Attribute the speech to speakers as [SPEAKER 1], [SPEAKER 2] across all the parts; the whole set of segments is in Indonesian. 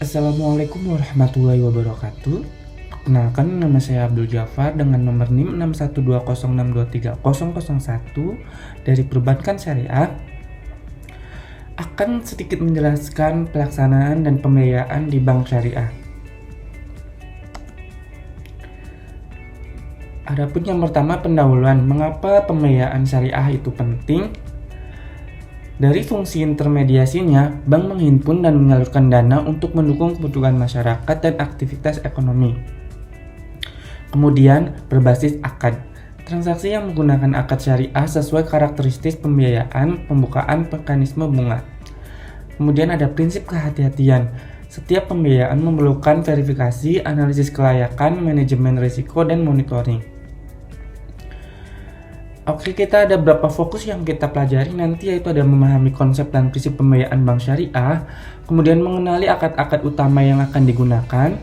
[SPEAKER 1] Assalamualaikum warahmatullahi wabarakatuh. Kenalkan, nama saya Abdul Jafar dengan nomor NIM 61206230001 dari Perbankan Syariah. Akan sedikit menjelaskan pelaksanaan dan pembiayaan di Bank Syariah. Adapun yang pertama, pendahuluan. Mengapa pembiayaan syariah itu penting? Dari fungsi intermediasinya, bank menghimpun dan menyalurkan dana untuk mendukung kebutuhan masyarakat dan aktivitas ekonomi. Kemudian, berbasis akad. Transaksi yang menggunakan akad syariah sesuai karakteristik pembiayaan, pembukaan mekanisme bunga. Kemudian ada prinsip kehati-hatian. Setiap pembiayaan memerlukan verifikasi, analisis kelayakan, manajemen risiko, dan monitoring. Oke, kita ada beberapa fokus yang kita pelajari nanti, yaitu ada memahami konsep dan prinsip pembiayaan bank syariah, kemudian mengenali akad-akad utama yang akan digunakan,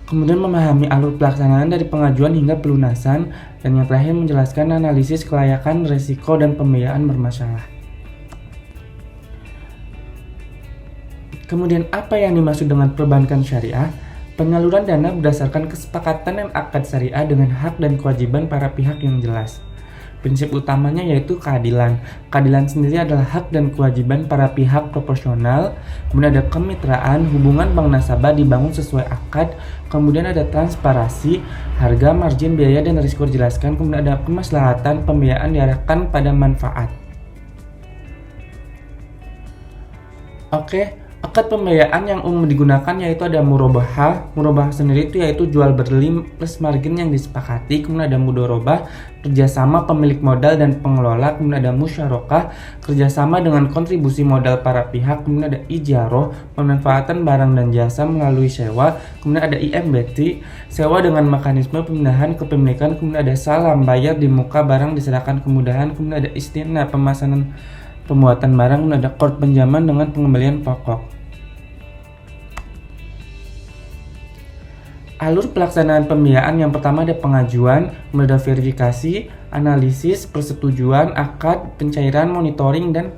[SPEAKER 1] kemudian memahami alur pelaksanaan dari pengajuan hingga pelunasan, dan yang terakhir menjelaskan analisis kelayakan, risiko, dan pembiayaan bermasalah. Kemudian apa yang dimaksud dengan perbankan syariah? Penyaluran dana berdasarkan kesepakatan dan akad syariah dengan hak dan kewajiban para pihak yang jelas. Prinsip utamanya yaitu keadilan. Keadilan sendiri adalah hak dan kewajiban para pihak proporsional. Kemudian ada kemitraan, hubungan bank nasabah dibangun sesuai akad. Kemudian ada transparansi, harga, margin, biaya, dan risiko dijelaskan. Kemudian ada kemaslahatan, pembiayaan diarahkan pada manfaat. Oke. Akad pembiayaan yang umum digunakan yaitu ada murabahah. Murabahah sendiri itu yaitu jual beli plus margin yang disepakati. Kemudian ada mudharabah, kerjasama pemilik modal dan pengelola. Kemudian ada musyarakah, kerjasama dengan kontribusi modal para pihak. Kemudian ada ijaroh, pemanfaatan barang dan jasa melalui sewa. Kemudian ada IMBT, sewa dengan mekanisme pemindahan kepemilikan. Kemudian ada salam bayar di muka barang diserahkan kemudahan. Kemudian ada istina, pemesanan pembuatan barang. Kemudian ada qard, pinjaman dengan pengembalian pokok. Alur pelaksanaan pembiayaan yang pertama ada pengajuan, kemudian ada verifikasi, analisis, persetujuan, akad, pencairan, monitoring, dan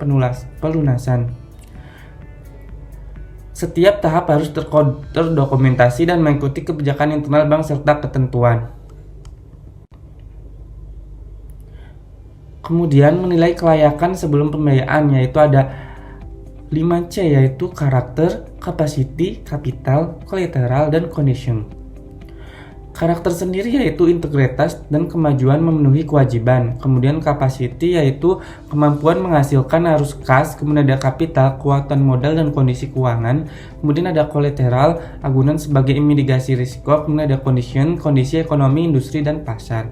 [SPEAKER 1] pelunasan. Setiap tahap harus terdokumentasi dan mengikuti kebijakan internal bank serta ketentuan. Kemudian menilai kelayakan sebelum pembiayaan, yaitu ada 5C, yaitu karakter, capacity, capital, collateral, dan condition. Karakter sendiri yaitu integritas dan kemajuan memenuhi kewajiban. Kemudian capacity yaitu kemampuan menghasilkan arus kas. Kemudian ada capital, kekuatan modal dan kondisi keuangan. Kemudian ada collateral, agunan sebagai mitigasi risiko. Kemudian ada condition, kondisi ekonomi, industri, dan pasar.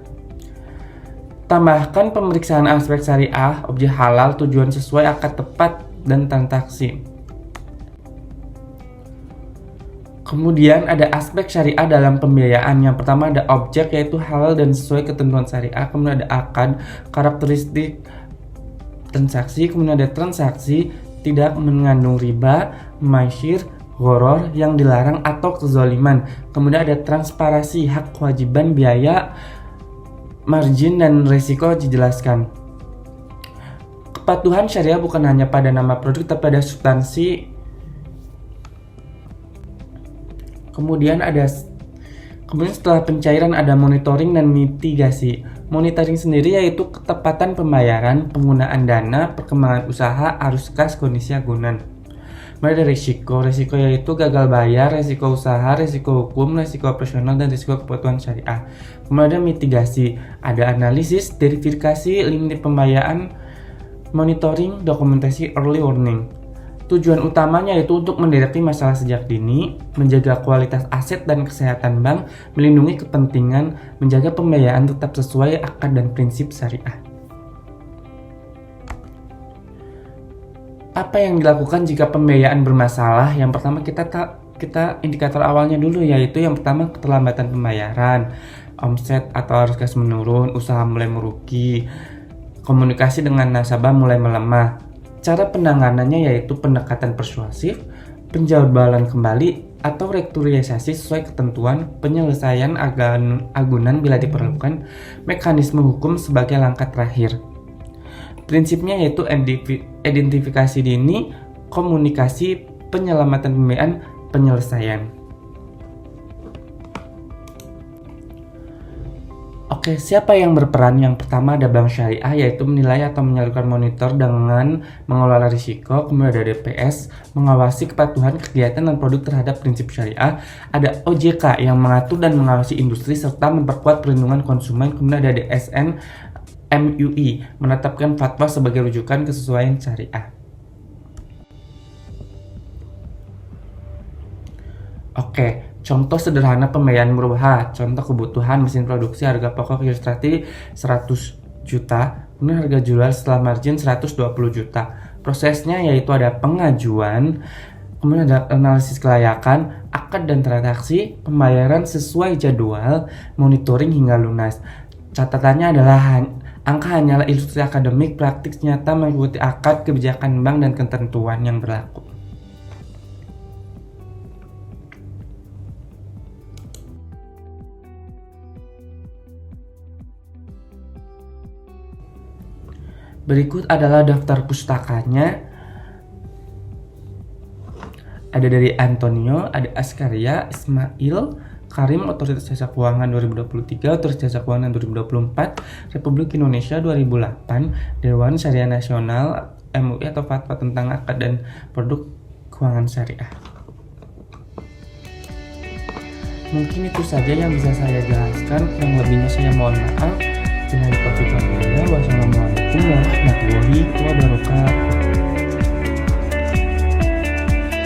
[SPEAKER 1] Tambahkan pemeriksaan aspek syariah, objek halal, tujuan sesuai akad tepat, dan transaksi. Kemudian ada aspek syariah dalam pembiayaan. Yang pertama ada objek yaitu halal dan sesuai ketentuan syariah. Kemudian ada akad, karakteristik transaksi. Kemudian ada transaksi tidak mengandung riba, maisir, gharar yang dilarang atau kezaliman. Kemudian ada transparansi, hak kewajiban, biaya, margin, dan risiko dijelaskan. Kepatuhan syariah bukan hanya pada nama produk tapi pada substansi. Kemudian setelah pencairan ada monitoring dan mitigasi. Monitoring sendiri yaitu ketepatan pembayaran, penggunaan dana, perkembangan usaha, arus kas, kondisi agunan. Kemudian ada risiko. Risiko yaitu gagal bayar, risiko usaha, risiko hukum, risiko operasional, dan risiko kepatuhan syariah. Kemudian ada mitigasi. Ada analisis, verifikasi, limit pembayaran, monitoring, dokumentasi, early warning. Tujuan utamanya yaitu untuk mendeteksi masalah sejak dini, menjaga kualitas aset dan kesehatan bank, melindungi kepentingan, menjaga pembiayaan tetap sesuai akad dan prinsip syariah. Apa yang dilakukan jika pembiayaan bermasalah? Yang pertama kita indikator awalnya dulu, yaitu yang pertama keterlambatan pembayaran, omset atau arus kas menurun, usaha mulai merugi, komunikasi dengan nasabah mulai melemah. Cara penanganannya yaitu pendekatan persuasif, penjabaran kembali, atau restrukturisasi sesuai ketentuan, penyelesaian agunan bila diperlukan, mekanisme hukum sebagai langkah terakhir. Prinsipnya yaitu identifikasi dini, komunikasi, penyelamatan pembiayaan, penyelesaian. Oke, siapa yang berperan? Yang pertama ada bank syariah, yaitu menilai atau menyalurkan monitor dengan mengelola risiko. Kemudian ada DPS, mengawasi kepatuhan kegiatan dan produk terhadap prinsip syariah. Ada OJK yang mengatur dan mengawasi industri serta memperkuat perlindungan konsumen. Kemudian ada DSN MUI, menetapkan fatwa sebagai rujukan kesesuaian syariah. Oke, contoh sederhana pembayaran murah. Contoh kebutuhan mesin produksi, harga pokok ilustrasi 100 juta, kemudian harga jual setelah margin 120 juta. Prosesnya yaitu ada pengajuan, kemudian ada analisis kelayakan, akad dan transaksi, pembayaran sesuai jadwal, monitoring hingga lunas. Catatannya adalah angka hanyalah ilustrasi akademik, praktik nyata mengikuti akad, kebijakan bank, dan ketentuan yang berlaku. Berikut adalah daftar pustakanya. Ada dari Antonio, ada Askaria, Ismail, Karim, Otoritas Jasa Keuangan 2023, Otoritas Jasa Keuangan 2024, Republik Indonesia 2008, Dewan Syariah Nasional, MUI atau fatwa tentang akad dan produk keuangan syariah. Mungkin itu saja yang bisa saya jelaskan, yang lebihnya saya mohon maaf. Wassalamualaikum warahmatullahi wabarakatuh.